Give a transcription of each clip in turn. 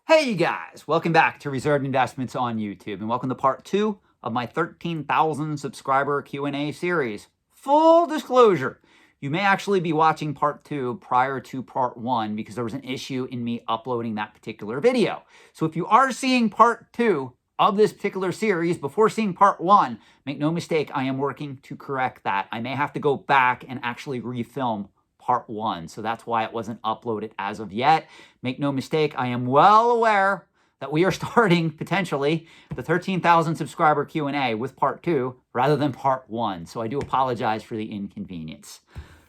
Hey you guys, welcome back to Reserved Investments on YouTube, and welcome to part 2 of my 13,000 subscriber Q&A series. Full disclosure, you may actually be watching part 2 prior to part 1 because there was an issue in me uploading that particular video. So if you are seeing part 2 of this particular series before seeing part 1, make no mistake, I am working to correct that. I may have to go back and actually refilm part 1. So that's why it wasn't uploaded as of yet. Make no mistake, I am well aware that we are starting potentially the 13,000 subscriber Q&A with part 2 rather than part 1. So I do apologize for the inconvenience.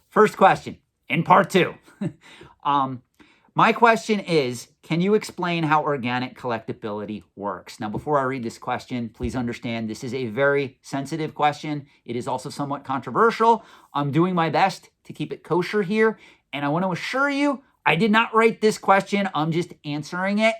First question in part 2. My question is, can you explain how organic collectibility works? Now, before I read this question, please understand this is a very sensitive question. It is also somewhat controversial. I'm doing my best to keep it kosher here. And I want to assure you, I did not write this question. I'm just answering it.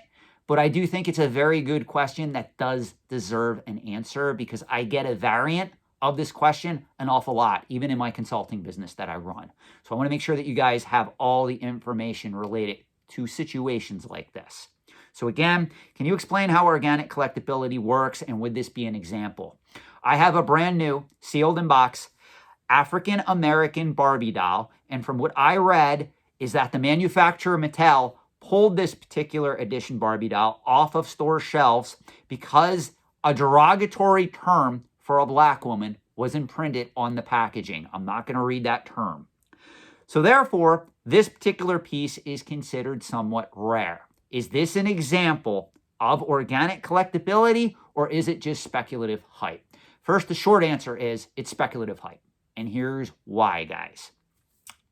But I do think it's a very good question that does deserve an answer because I get a variant of this question an awful lot, even in my consulting business that I run. So I want to make sure that you guys have all the information related to situations like this. So again, can you explain how organic collectibility works, and would this be an example? I have a brand new, sealed in box, African American Barbie doll, and from what I read is that the manufacturer Mattel pulled this particular edition Barbie doll off of store shelves because a derogatory term for a black woman was imprinted on the packaging. I'm not going to read that term. So therefore, this particular piece is considered somewhat rare. Is this an example of organic collectibility, or is it just speculative hype? First, the short answer is it's speculative hype. And here's why, guys.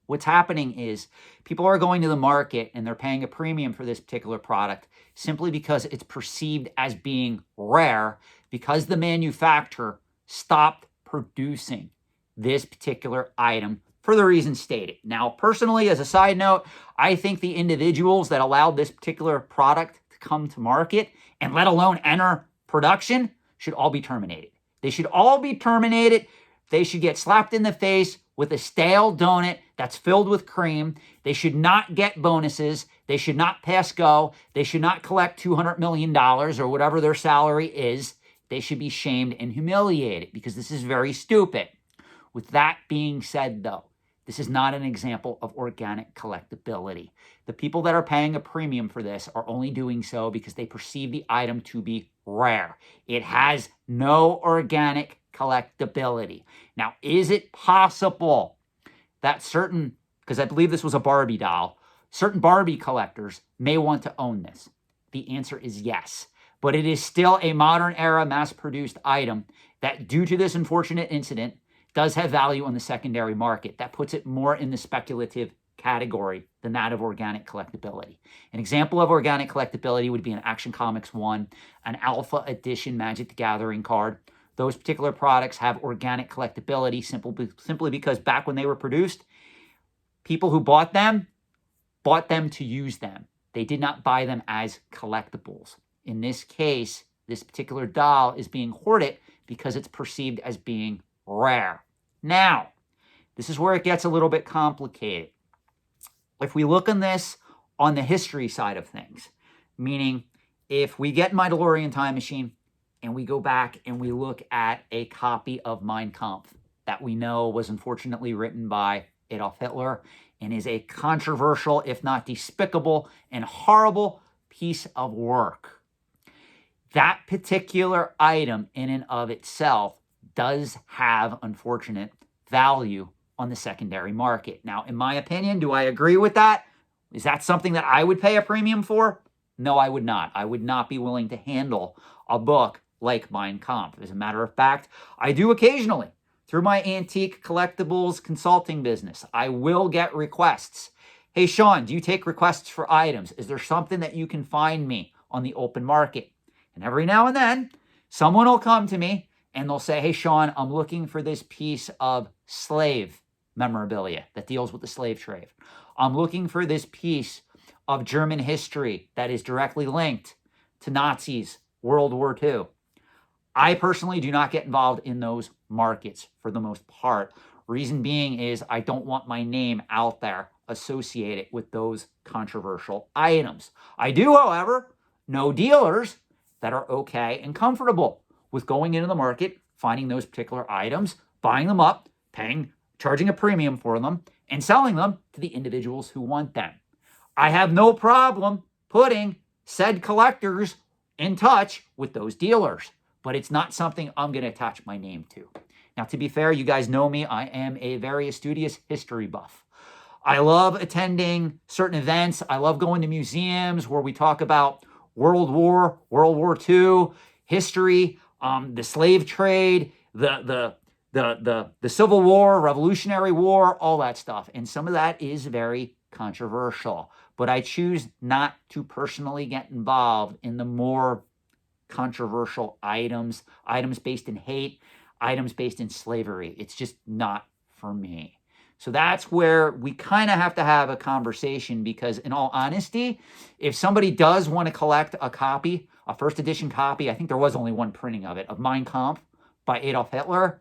What's happening is people are going to the market and they're paying a premium for this particular product simply because it's perceived as being rare because the manufacturer stopped producing this particular item for the reasons stated. Now, personally, as a side note, I think the individuals that allowed this particular product to come to market and let alone enter production should all be terminated. They should all be terminated. They should get slapped in the face with a stale donut that's filled with cream. They should not get bonuses. They should not pass go. They should not collect $200 million or whatever their salary is. They should be shamed and humiliated because this is very stupid. With that being said, though, this is not an example of organic collectibility. The people that are paying a premium for this are only doing so because they perceive the item to be rare. It has no organic collectibility. Now, is it possible that certain, because I believe this was a Barbie doll, certain Barbie collectors may want to own this? The answer is yes. But it is still a modern era mass-produced item that, due to this unfortunate incident, does have value on the secondary market. That puts it more in the speculative category than that of organic collectibility. An example of organic collectibility would be an Action Comics 1, an Alpha Edition Magic the Gathering card. Those particular products have organic collectibility simply because back when they were produced, people who bought them to use them. They did not buy them as collectibles. In this case, this particular doll is being hoarded because it's perceived as being rare. Now, this is where it gets a little bit complicated. If we look on this on the history side of things, meaning if we get my DeLorean time machine and we go back and we look at a copy of Mein Kampf that we know was unfortunately written by Adolf Hitler and is a controversial, if not despicable and horrible piece of work, that particular item in and of itself does have unfortunate value on the secondary market. Now, in my opinion, do I agree with that? Is that something that I would pay a premium for? No, I would not. I would not be willing to handle a book like Mein Kampf. As a matter of fact, I do occasionally, through my antique collectibles consulting business, I will get requests. Hey, Sean, do you take requests for items? Is there something that you can find me on the open market? And every now and then, someone will come to me and they'll say, hey, Sean, I'm looking for this piece of slave memorabilia that deals with the slave trade. I'm looking for this piece of German history that is directly linked to Nazis, World War II. I personally do not get involved in those markets for the most part. Reason being is I don't want my name out there associated with those controversial items. I do, however, know dealers that are okay and comfortable with going into the market, finding those particular items, buying them up, charging a premium for them, and selling them to the individuals who want them. I have no problem putting said collectors in touch with those dealers, but it's not something I'm going to attach my name to. Now, to be fair, you guys know me. I am a very studious history buff. I love attending certain events. I love going to museums where we talk about World War, World War II, history, the slave trade, the Civil War, Revolutionary War, all that stuff. And some of that is very controversial. But I choose not to personally get involved in the more controversial items based in hate, items based in slavery. It's just not for me. So that's where we kind of have to have a conversation, because in all honesty, if somebody does want to collect a copy, a first edition copy, I think there was only one printing of it, of Mein Kampf by Adolf Hitler,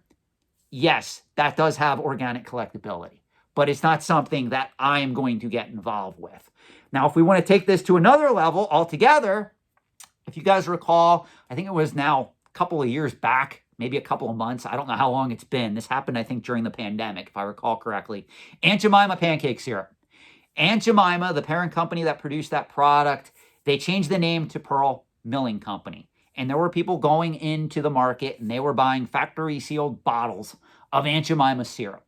yes, that does have organic collectability, but it's not something that I'm going to get involved with. Now, if we want to take this to another level altogether, if you guys recall, I think it was now a couple of years back, maybe a couple of months. I don't know how long it's been. This happened, I think, during the pandemic, if I recall correctly. Aunt Jemima pancake syrup. Aunt Jemima, the parent company that produced that product, they changed the name to Pearl Milling Company. And there were people going into the market and they were buying factory sealed bottles of Aunt Jemima syrup.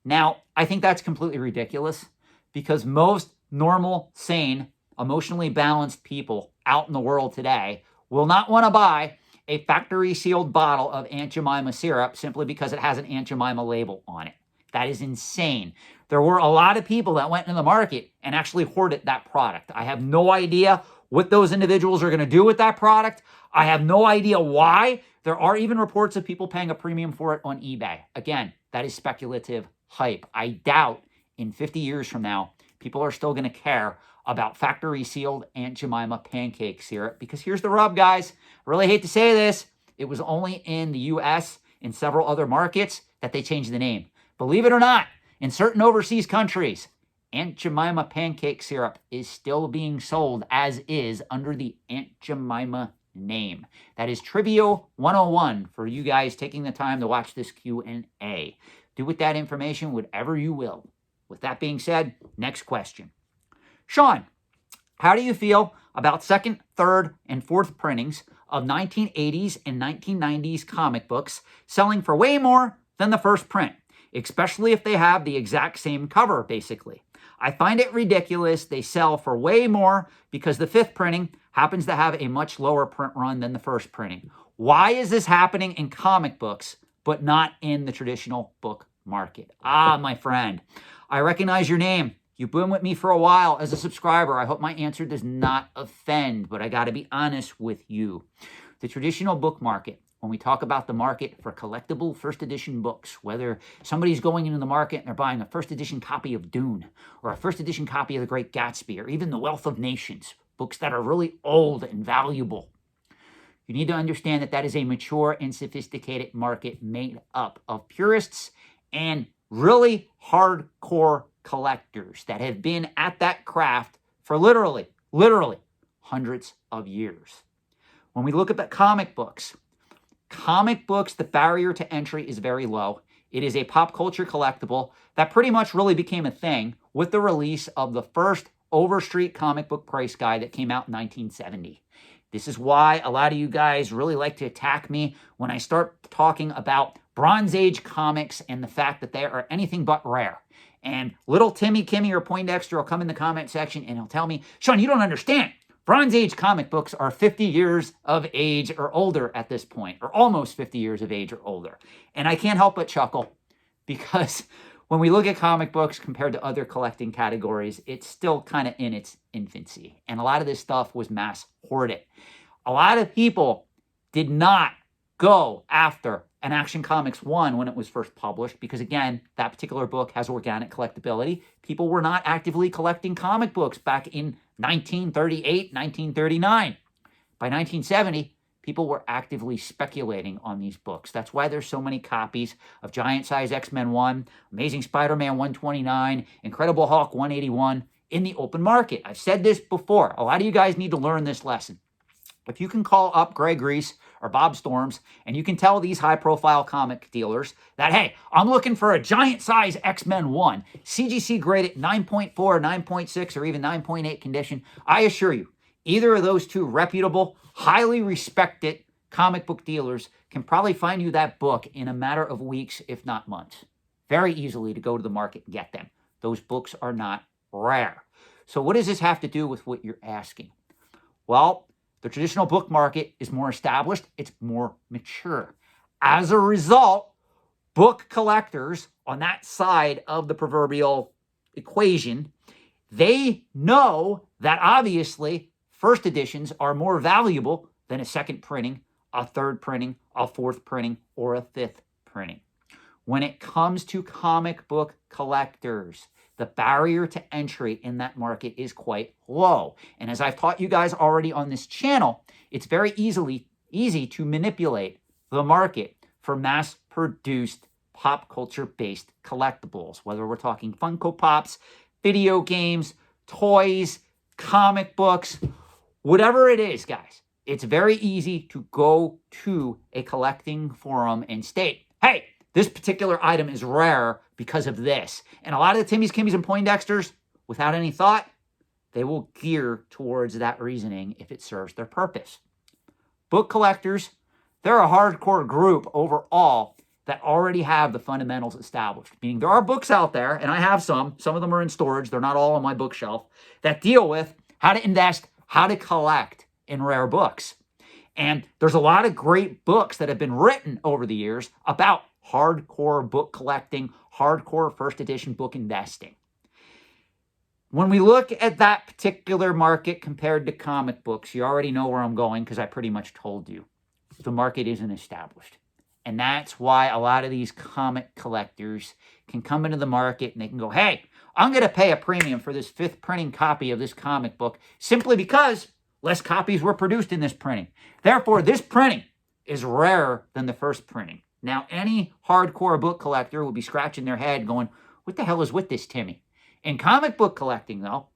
Now, I think that's completely ridiculous, because most normal, sane, emotionally balanced people out in the world today will not want to buy a factory sealed bottle of Aunt Jemima syrup simply because it has an Aunt Jemima label on it. That is insane. There were a lot of people that went into the market and actually hoarded that product. I have no idea what those individuals are going to do with that product. I have no idea why. There are even reports of people paying a premium for it on eBay. Again, that is speculative hype. I doubt in 50 years from now, people are still going to care about factory sealed Aunt Jemima pancake syrup, because here's the rub, guys. I really hate to say this. It was only in the US and several other markets that they changed the name. Believe it or not, in certain overseas countries, Aunt Jemima pancake syrup is still being sold as is under the Aunt Jemima name. That is Trivia 101 for you guys taking the time to watch this Q&A. Do with that information whatever you will. With that being said, next question. Sean, how do you feel about second, third, and fourth printings of 1980s and 1990s comic books selling for way more than the first print, especially if they have the exact same cover, basically? I find it ridiculous they sell for way more because the fifth printing happens to have a much lower print run than the first printing. Why is this happening in comic books but not in the traditional book market? Ah, my friend, I recognize your name. You've been with me for a while as a subscriber. I hope my answer does not offend, but I got to be honest with you. The traditional book market, when we talk about the market for collectible first edition books, whether somebody's going into the market and they're buying a first edition copy of Dune, or a first edition copy of The Great Gatsby, or even The Wealth of Nations, books that are really old and valuable, you need to understand that that is a mature and sophisticated market made up of purists and really hardcore collectors that have been at that craft for literally hundreds of years. When we look at the comic books, the barrier to entry is very low. It is a pop culture collectible that pretty much really became a thing with the release of the first Overstreet comic book price guide that came out in 1970. This is why a lot of you guys really like to attack me when I start talking about Bronze Age comics and the fact that they are anything but rare. And little Timmy, Kimmy, or Poindexter will come in the comment section and he'll tell me, Sean, you don't understand. Bronze Age comic books are 50 years of age or older at this point, or almost 50 years of age or older. And I can't help but chuckle, because when we look at comic books compared to other collecting categories, it's still kind of in its infancy. And a lot of this stuff was mass hoarded. A lot of people did not go after an Action Comics 1 when it was first published, because again, that particular book has organic collectability. People were not actively collecting comic books back in 1938, 1939. By 1970, people were actively speculating on these books. That's why there's so many copies of Giant Size X-Men 1, Amazing Spider-Man 129, Incredible Hulk 181 in the open market. I've said this before. A lot of you guys need to learn this lesson. If you can call up Greg Reese or Bob Storms and you can tell these high-profile comic dealers that, hey, I'm looking for a giant-size X-Men 1, CGC graded 9.4, 9.6, or even 9.8 condition, I assure you, either of those two reputable, highly respected comic book dealers can probably find you that book in a matter of weeks, if not months. Very easily to go to the market and get them. Those books are not rare. So what does this have to do with what you're asking? Well, the traditional book market is more established. It's more mature. As a result, book collectors on that side of the proverbial equation, they know that obviously first editions are more valuable than a second printing, a third printing, a fourth printing, or a fifth printing. When it comes to comic book collectors, the barrier to entry in that market is quite low. And as I've taught you guys already on this channel, it's very easy to manipulate the market for mass-produced pop culture-based collectibles, whether we're talking Funko Pops, video games, toys, comic books, whatever it is, guys. It's very easy to go to a collecting forum and state, hey, this particular item is rare because of this. And a lot of the Timmies, Kimmies, and Poindexters, without any thought, they will gear towards that reasoning if it serves their purpose. Book collectors, they're a hardcore group overall that already have the fundamentals established. Meaning there are books out there, and I have some of them are in storage, they're not all on my bookshelf, that deal with how to invest, how to collect in rare books. And there's a lot of great books that have been written over the years about hardcore book collecting, hardcore first edition book investing. When we look at that particular market compared to comic books, you already know where I'm going because I pretty much told you. The market isn't established. And that's why a lot of these comic collectors can come into the market and they can go, hey, I'm going to pay a premium for this fifth printing copy of this comic book simply because less copies were produced in this printing. Therefore, this printing is rarer than the first printing. Now, any hardcore book collector will be scratching their head going, what the hell is with this, Timmy? In comic book collecting, though,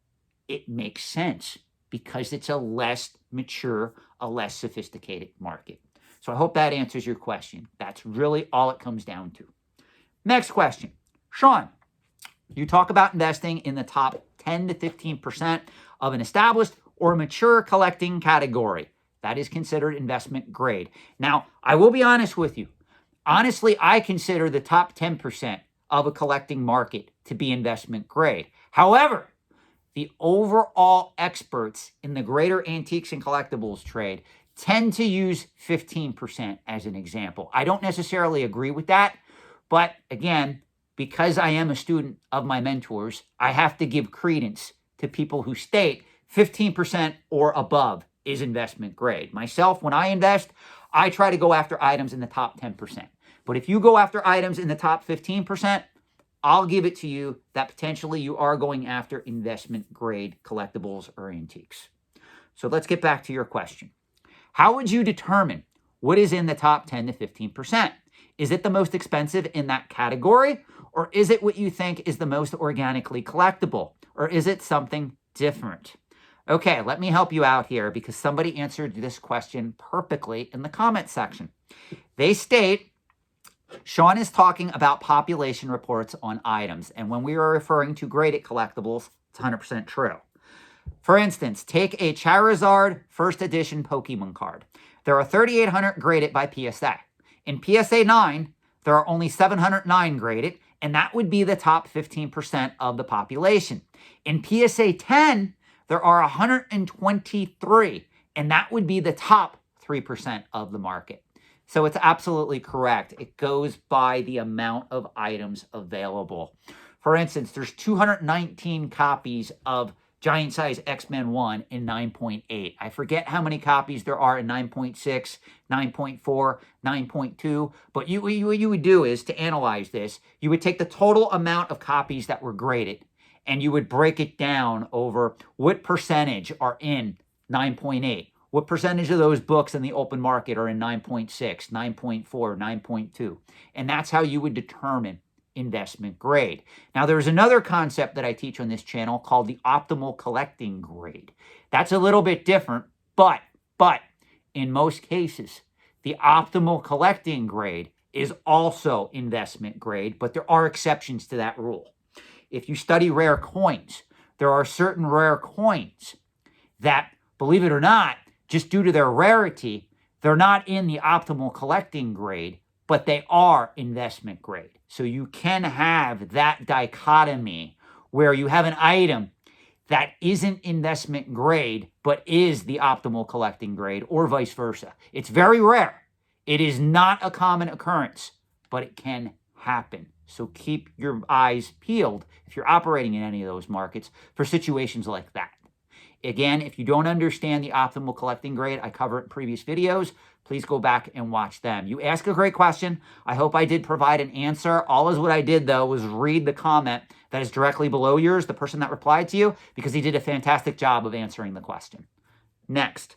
it makes sense because it's a less mature, a less sophisticated market. So I hope that answers your question. That's really all it comes down to. Next question. Sean, you talk about investing in the top 10 to 15% of an established or mature collecting category. That is considered investment grade. Now, I will be honest with you. Honestly, I consider the top 10% of a collecting market to be investment grade. However, the overall experts in the greater antiques and collectibles trade tend to use 15% as an example. I don't necessarily agree with that, but again, because I am a student of my mentors, I have to give credence to people who state 15% or above is investment grade. Myself, when I invest, I try to go after items in the top 10%. But if you go after items in the top 15%, I'll give it to you that potentially you are going after investment grade collectibles or antiques. So let's get back to your question. How would you determine what is in the top 10 to 15%? Is it the most expensive in that category? Or is it what you think is the most organically collectible? Or is it something different? Okay, let me help you out here because somebody answered this question perfectly in the comment section. They state, Sean is talking about population reports on items. And when we are referring to graded collectibles, it's 100% true. For instance, take a Charizard first edition Pokemon card. There are 3,800 graded by PSA. In PSA 9, there are only 709 graded, and that would be the top 15% of the population. In PSA 10, there are 123, and that would be the top 3% of the market. So it's absolutely correct. It goes by the amount of items available. For instance, there's 219 copies of Giant Size X-Men 1 in 9.8. I forget how many copies there are in 9.6, 9.4, 9.2. But what you would do is, to analyze this, you would take the total amount of copies that were graded, and you would break it down over what percentage are in 9.8. What percentage of those books in the open market are in 9.6, 9.4, 9.2? And that's how you would determine investment grade. Now, there's another concept that I teach on this channel called the optimal collecting grade. That's a little bit different, but in most cases, the optimal collecting grade is also investment grade, but there are exceptions to that rule. If you study rare coins, there are certain rare coins that, believe it or not, just due to their rarity, they're not in the optimal collecting grade, but they are investment grade. So you can have that dichotomy where you have an item that isn't investment grade, but is the optimal collecting grade, or vice versa. It's very rare. It is not a common occurrence, but it can happen. So keep your eyes peeled if you're operating in any of those markets for situations like that. Again, if you don't understand the optimal collecting grade, I cover it in previous videos. Please go back and watch them. You ask a great question. I hope I did provide an answer. All is what I did, though, was read the comment that is directly below yours, the person that replied to you, because he did a fantastic job of answering the question. Next.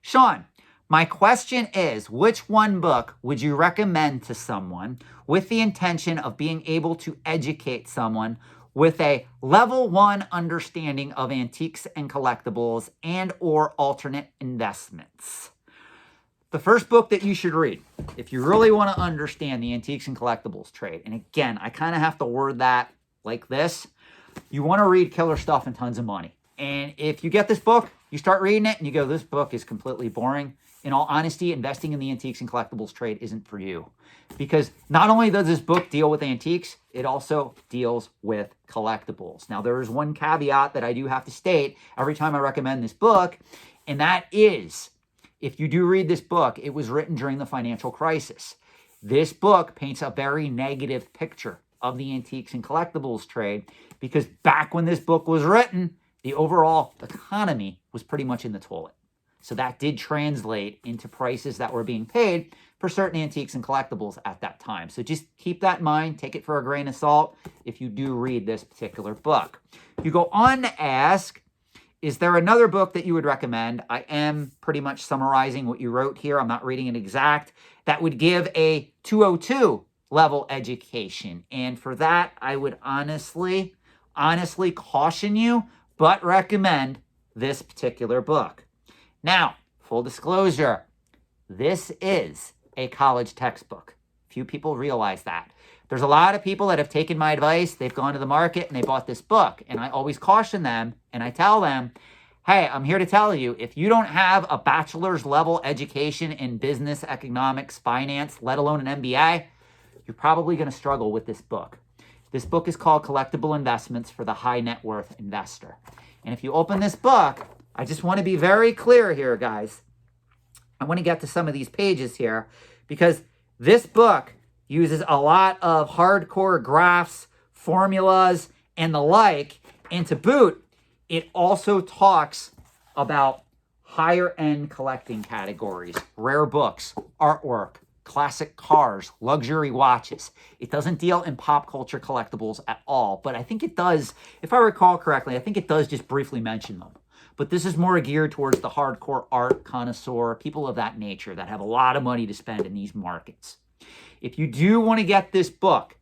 Sean, my question is, which one book would you recommend to someone with the intention of being able to educate someone with a level 1 understanding of antiques and collectibles and or alternate investments? The first book that you should read, if you really want to understand the antiques and collectibles trade, and again, I kind of have to word that like this, you want to read Killer Stuff and Tons of Money. And if you get this book, you start reading it and you go, this book is completely boring. In all honesty, investing in the antiques and collectibles trade isn't for you. Because not only does this book deal with antiques, it also deals with collectibles. Now, there is one caveat that I do have to state every time I recommend this book, and that is, if you do read this book, it was written during the financial crisis. This book paints a very negative picture of the antiques and collectibles trade because back when this book was written, the overall economy was pretty much in the toilet. So that did translate into prices that were being paid for certain antiques and collectibles at that time. So just keep that in mind. Take it for a grain of salt if you do read this particular book. You go on to ask, is there another book that you would recommend? I am pretty much summarizing what you wrote here. I'm not reading it exact. That would give a 202 level education. And for that, I would honestly caution you, but recommend this particular book. Now, full disclosure, this is a college textbook. Few people realize that. There's a lot of people that have taken my advice, they've gone to the market and they bought this book. And I always caution them and I tell them, hey, I'm here to tell you, if you don't have a bachelor's level education in business, economics, finance, let alone an MBA, you're probably going to struggle with this book. This book is called Collectible Investments for the High Net Worth Investor. And if you open this book, I just want to be very clear here, guys. I want to get to some of these pages here because this book uses a lot of hardcore graphs, formulas, and the like. And to boot, it also talks about higher end collecting categories, rare books, artwork, classic cars, luxury watches. It doesn't deal in pop culture collectibles at all, but I think it does, if I recall correctly, I think it does just briefly mention them. But this is more geared towards the hardcore art connoisseur, people of that nature that have a lot of money to spend in these markets. If you do want to get this book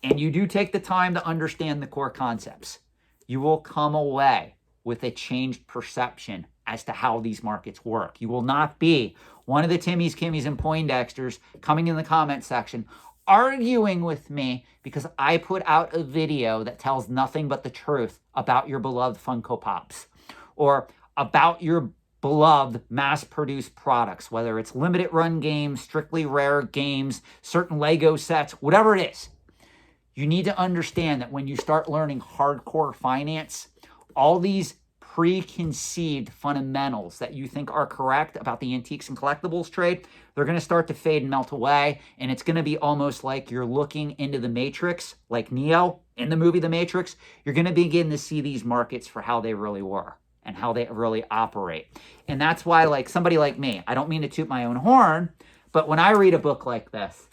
and you do take the time to understand the core concepts, you will come away with a changed perception as to how these markets work. You will not be one of the Timmys, Kimmys, and Poindexters coming in the comment section arguing with me because I put out a video that tells nothing but the truth about your beloved Funko Pops or about your beloved mass-produced products, whether it's limited run games, strictly rare games, certain Lego sets, whatever it is. You need to understand that when you start learning hardcore finance, all these preconceived fundamentals that you think are correct about the antiques and collectibles trade, they're going to start to fade and melt away. And it's going to be almost like you're looking into the Matrix, like Neo in the movie The Matrix. You're going to begin to see these markets for how they really were and how they really operate. And that's why, like somebody like me, I don't mean to toot my own horn, but when I read a book like this,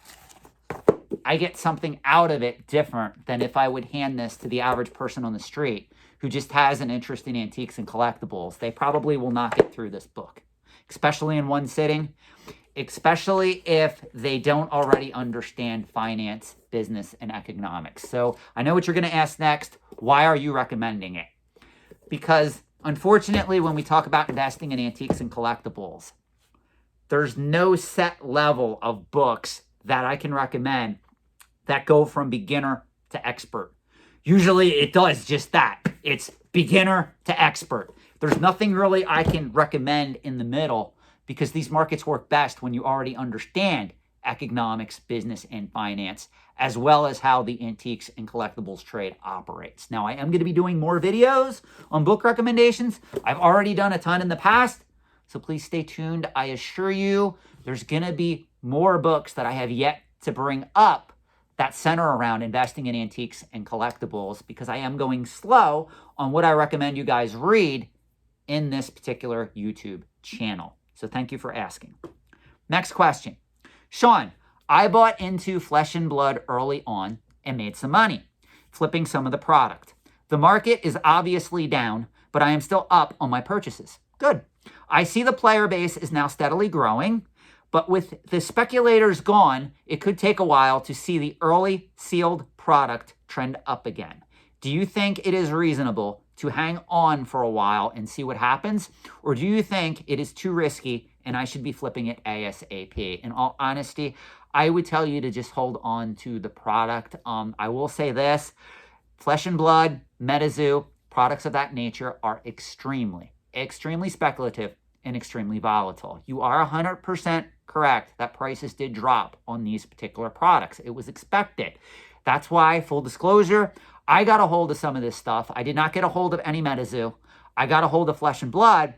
I get something out of it different than if I would hand this to the average person on the street who just has an interest in antiques and collectibles. They probably will not get through this book, especially in one sitting, especially if they don't already understand finance, business, and economics. So I know what you're going to ask next. Why are you recommending it? Because unfortunately, when we talk about investing in antiques and collectibles, there's no set level of books that I can recommend that go from beginner to expert. Usually it does just that. It's beginner to expert. There's nothing really I can recommend in the middle because these markets work best when you already understand economics, business, and finance, as well as how the antiques and collectibles trade operates. Now, I am going to be doing more videos on book recommendations. I've already done a ton in the past, so please stay tuned. I assure you there's going to be more books that I have yet to bring up that center around investing in antiques and collectibles because I am going slow on what I recommend you guys read in this particular YouTube channel. So thank you for asking. Next question. Sean, I bought into Flesh and Blood early on and made some money, flipping some of the product. The market is obviously down, but I am still up on my purchases. Good. I see the player base is now steadily growing, but with the speculators gone, it could take a while to see the early sealed product trend up again. Do you think it is reasonable to hang on for a while and see what happens? Or do you think it is too risky and I should be flipping it ASAP? In all honesty, I would tell you to just hold on to the product. I will say this, Flesh and Blood, MetaZoo, products of that nature are extremely speculative and extremely volatile. You are 100% correct that prices did drop on these particular products. It was expected. That's why, full disclosure, I got a hold of some of this stuff. I did not get a hold of any MetaZoo. I got a hold of Flesh and Blood,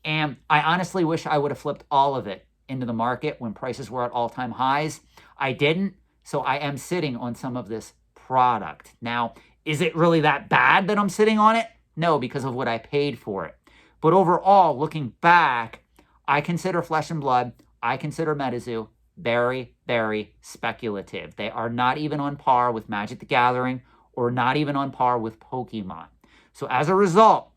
and I honestly wish I would have flipped all of it into the market when prices were at all-time highs. I didn't, so I am sitting on some of this product. Now, is it really that bad that I'm sitting on it? No, because of what I paid for it. But overall, looking back, I consider Flesh and Blood, I consider MetaZoo very, very speculative. They are not even on par with Magic the Gathering or not even on par with Pokemon. So as a result,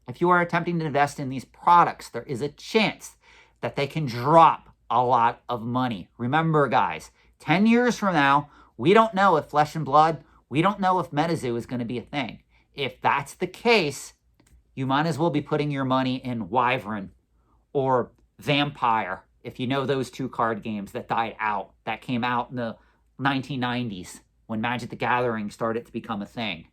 if you are attempting to invest in these products, there is a chance that they can drop a lot of money. Remember, guys, 10 years from now, we don't know if Flesh and Blood, we don't know if MetaZoo is going to be a thing. If that's the case, you might as well be putting your money in Wyvern or Vampire, if you know those two card games that died out, that came out in the 1990s when Magic the Gathering started to become a thing.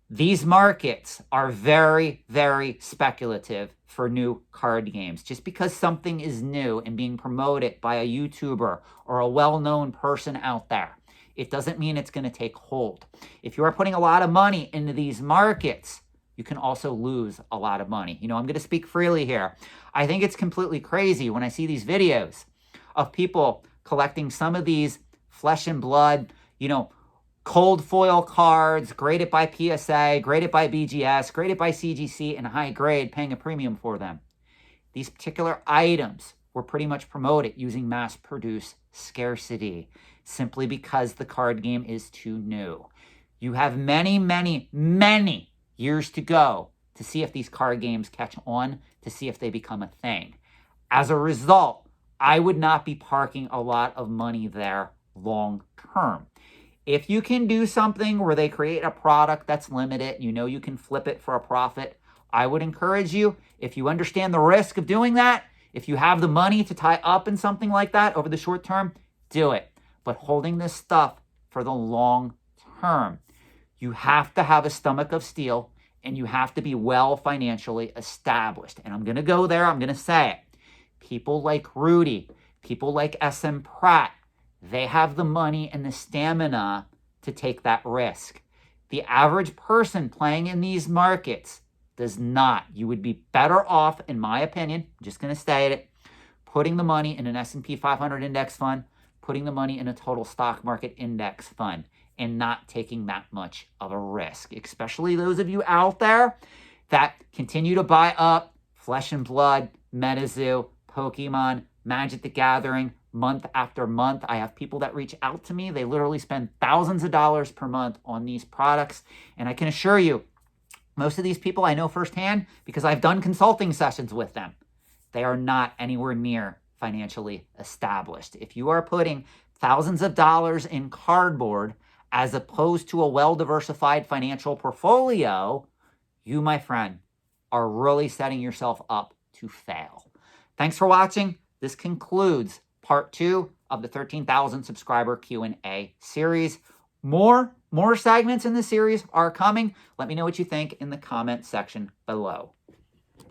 These markets are very, very speculative for new card games. Just because something is new and being promoted by a YouTuber or a well-known person out there, it doesn't mean it's going to take hold. If you are putting a lot of money into these markets, you can also lose a lot of money. You know, I'm going to speak freely here. I think it's completely crazy when I see these videos of people collecting some of these Flesh and Blood, you know, cold foil cards, graded by PSA, graded by BGS, graded by CGC, and high grade, paying a premium for them. These particular items were pretty much promoted using mass-produced scarcity, simply because the card game is too new. You have many, many, many years to go to see if these card games catch on, to see if they become a thing. As a result, I would not be parking a lot of money there long term. If you can do something where they create a product that's limited, you know you can flip it for a profit, I would encourage you, if you understand the risk of doing that, if you have the money to tie up in something like that over the short term, do it. But holding this stuff for the long term, you have to have a stomach of steel and you have to be well financially established. And I'm going to go there. I'm going to say it. People like Rudy, people like SM Pratt, they have the money and the stamina to take that risk. The average person playing in these markets does not. You would be better off, in my opinion, I'm just going to state it, putting the money in an S&P 500 index fund, putting the money in a total stock market index fund, and not taking that much of a risk, especially those of you out there that continue to buy up Flesh and Blood, MetaZoo, Pokemon, Magic the Gathering, month after month. I have people that reach out to me. They literally spend thousands of dollars per month on these products. And I can assure you, most of these people I know firsthand because I've done consulting sessions with them. They are not anywhere near financially established. If you are putting thousands of dollars in cardboard as opposed to a well-diversified financial portfolio, you, my friend, are really setting yourself up to fail. Thanks for watching. this concludes part 2 of the 13,000 subscriber Q&A series. More segments in the series are coming. Let me know what you think in the comment section below.